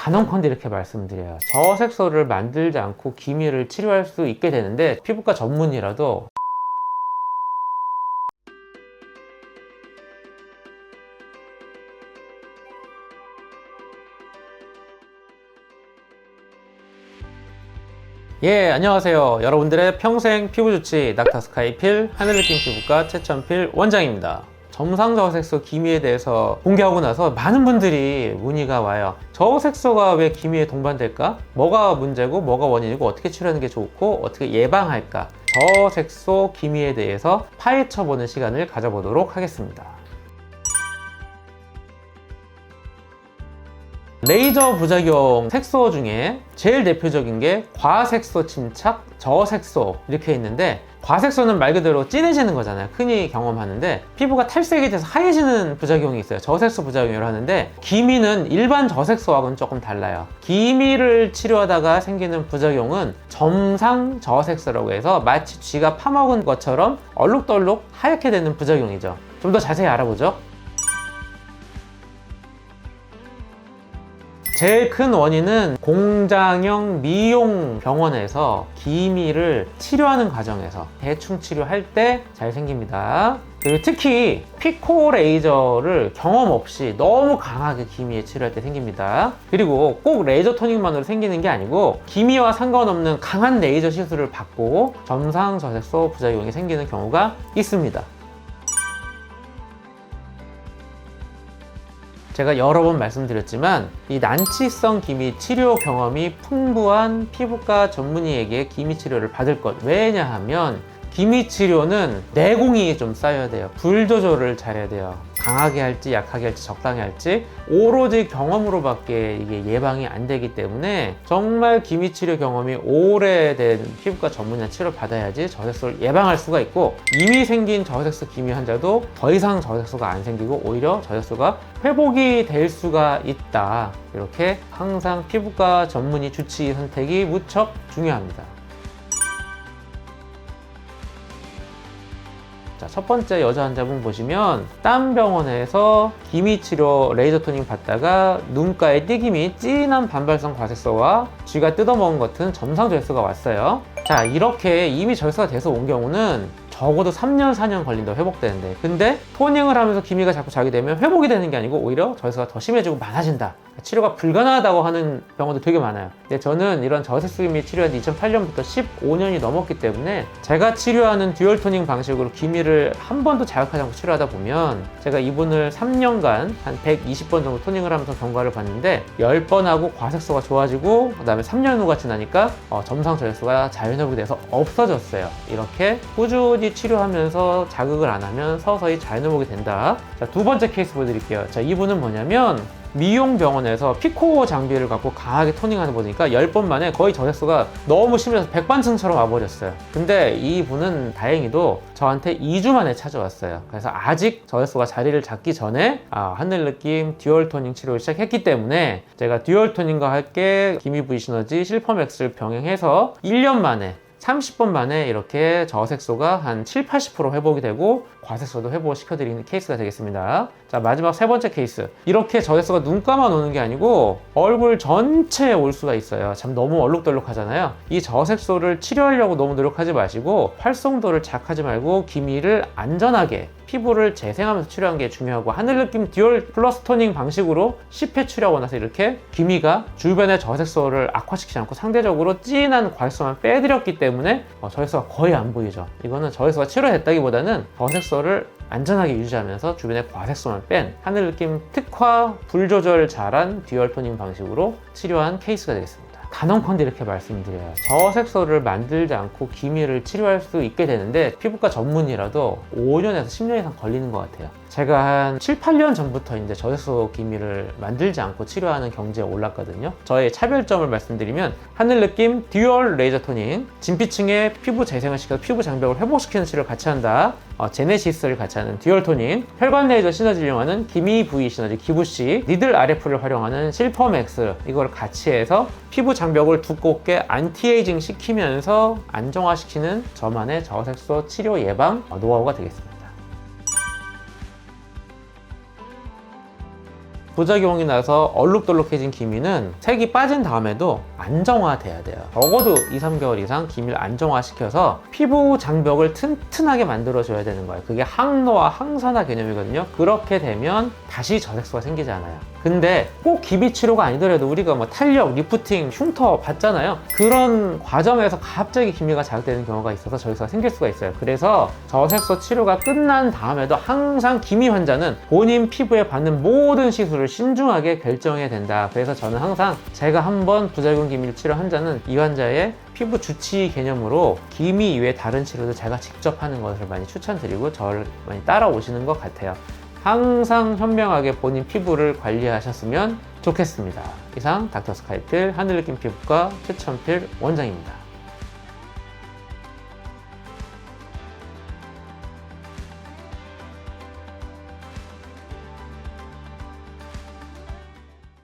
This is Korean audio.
단언컨대 이렇게 말씀드려요. 저색소를 만들지 않고 기미를 치료할 수 있게 되는데, 피부과 전문이라도 안녕하세요. 여러분들의 평생 피부주치 닥터스카이필 하늘느낌 피부과 최천필 원장입니다. 점상저색소 기미에 대해서 공개하고 나서 많은 분들이 문의가 와요. 저색소가 왜 기미에 동반될까? 뭐가 문제고 뭐가 원인이고 어떻게 치료하는 게 좋고 어떻게 예방할까? 저색소 기미에 대해서 파헤쳐보는 시간을 가져보도록 하겠습니다. 레이저 부작용 색소 중에 제일 대표적인 게 과색소 침착, 저색소 이렇게 있는데, 과색소는 말 그대로 진해지는 거잖아요. 흔히 경험하는데 피부가 탈색이 돼서 하얘지는 부작용이 있어요. 저색소 부작용이라고 하는데, 기미는 일반 저색소하고는 조금 달라요. 기미를 치료하다가 생기는 부작용은 점상 저색소라고 해서 마치 쥐가 파먹은 것처럼 얼룩덜룩 하얗게 되는 부작용이죠. 좀 더 자세히 알아보죠. 제일 큰 원인은 공장형 미용 병원에서 기미를 치료하는 과정에서 대충 치료할 때 잘 생깁니다. 그리고 특히 피코 레이저를 경험 없이 너무 강하게 기미에 치료할 때 생깁니다. 그리고 꼭 레이저 토닉만으로 생기는 게 아니고 기미와 상관없는 강한 레이저 시술을 받고 점상 저색소 부작용이 생기는 경우가 있습니다. 제가 여러 번 말씀드렸지만 이 난치성 기미 치료 경험이 풍부한 피부과 전문의에게 기미 치료를 받을 것. 왜냐하면 기미 치료는 내공이 좀 쌓여야 돼요. 불 조절을 잘해야 돼요. 강하게 할지 약하게 할지 적당히 할지 오로지 경험으로밖에 이게 예방이 안 되기 때문에 정말 기미 치료 경험이 오래된 피부과 전문의 치료를 받아야지 저색소를 예방할 수가 있고, 이미 생긴 저색소 기미 환자도 더 이상 저색소가 안 생기고 오히려 저색소가 회복이 될 수가 있다. 이렇게 항상 피부과 전문의 주치 선택이 무척 중요합니다. 자, 첫 번째 여자 환자분 보시면 땀 병원에서 기미 치료 레이저 토닝 받다가 눈가에 띠김이 진한 반발성 과색소와 쥐가 뜯어먹은 것 같은 점상 저색소가 왔어요. 자, 이렇게 이미 저색소가 돼서 온 경우는 적어도 3년, 4년 걸린다 회복되는데, 근데 토닝을 하면서 기미가 자꾸 자게 되면 회복이 되는 게 아니고 오히려 저색소가 더 심해지고 많아진다. 치료가 불가능하다고 하는 병원도 되게 많아요. 근데 저는 이런 저색소 기미 치료한 지 2008년부터 15년이 넘었기 때문에 제가 치료하는 듀얼 토닝 방식으로 기미를 한 번도 자극하지 않고 치료하다 보면, 제가 이분을 3년간 한 120번 정도 토닝을 하면서 경과를 봤는데 10번 하고 과색소가 좋아지고, 그 다음에 3년 후가 지나니까 점상 저색소가 자연회복이 돼서 없어졌어요. 이렇게 꾸준히 치료하면서 자극을 안 하면 서서히 자연회복이 된다. 자, 두 번째 케이스 보여드릴게요. 자, 이분은 뭐냐면 미용 병원에서 피코 장비를 갖고 강하게 토닝하는 거 보니까 10번 만에 거의 저색소가 너무 심해서 백반층처럼 와버렸어요. 근데 이분은 다행히도 저한테 2주 만에 찾아왔어요. 그래서 아직 저색소가 자리를 잡기 전에 하늘느낌 듀얼 토닝 치료를 시작했기 때문에 제가 듀얼 토닝과 함께 기미 V 시너지 실퍼맥스를 병행해서 1년 만에 30번 만에 이렇게 저색소가 한 70-80% 회복이 되고 과색소도 회복시켜드리는 케이스가 되겠습니다. 자, 마지막 세 번째 케이스. 이렇게 저색소가 눈가만 오는 게 아니고 얼굴 전체에 올 수가 있어요. 참 너무 얼룩덜룩하잖아요. 이 저색소를 치료하려고 너무 노력하지 마시고 활성도를 자극하지 말고 기미를 안전하게 피부를 재생하면서 치료하는 게 중요하고, 하늘느낌 듀얼 플러스 토닝 방식으로 10회 치료하고 나서 이렇게 기미가 주변의 저색소를 악화시키지 않고 상대적으로 진한 과색소만 빼드렸기 때문에 저색소가 거의 안 보이죠. 이거는 저색소가 치료됐다기보다는 저색소를 안전하게 유지하면서 주변의 과색소만 뺀 하늘느낌 특화 불 조절 잘한 듀얼 토닝 방식으로 치료한 케이스가 되겠습니다. 단언컨대 이렇게 말씀드려요. 저색소를 만들지 않고 기미를 치료할 수 있게 되는데 피부과 전문이라도 5년에서 10년 이상 걸리는 것 같아요. 제가 한 7, 8년 전부터 이제 저색소 기미를 만들지 않고 치료하는 경지에 올랐거든요. 저의 차별점을 말씀드리면 하늘느낌 듀얼 레이저 토닝, 진피층의 피부 재생을 시켜서 피부 장벽을 회복시키는 치료를 같이 한다. 제네시스를 같이 하는 듀얼 토닝, 혈관 레이저 시너지를 이용하는 기미 V 시너지 기부시, 니들 RF를 활용하는 실퍼맥스, 이걸 같이 해서 피부 장벽을 두껍게 안티에이징 시키면서 안정화시키는 저만의 저색소 치료 예방 노하우가 되겠습니다. 부작용이 나서 얼룩덜룩해진 기미는 색이 빠진 다음에도 안정화돼야 돼요. 적어도 2-3개월 이상 기미를 안정화시켜서 피부 장벽을 튼튼하게 만들어줘야 되는 거예요. 그게 항노화, 항산화 개념이거든요. 그렇게 되면 다시 저색소가 생기지 않아요. 근데 꼭 기미 치료가 아니더라도 우리가 뭐 탄력, 리프팅, 흉터 받잖아요. 그런 과정에서 갑자기 기미가 자극되는 경우가 있어서 저색소가 생길 수가 있어요. 그래서 저색소 치료가 끝난 다음에도 항상 기미 환자는 본인 피부에 받는 모든 시술을 신중하게 결정해야 된다. 그래서 저는 항상 제가 한번 부작용 기미 치료 환자는 이 환자의 피부 주치 개념으로 기미 이외에 다른 치료도 제가 직접 하는 것을 많이 추천드리고 저를 많이 따라오시는 것 같아요. 항상 현명하게 본인 피부를 관리하셨으면 좋겠습니다. 이상 닥터스카이필 하늘느낌 피부과 최천필 원장입니다.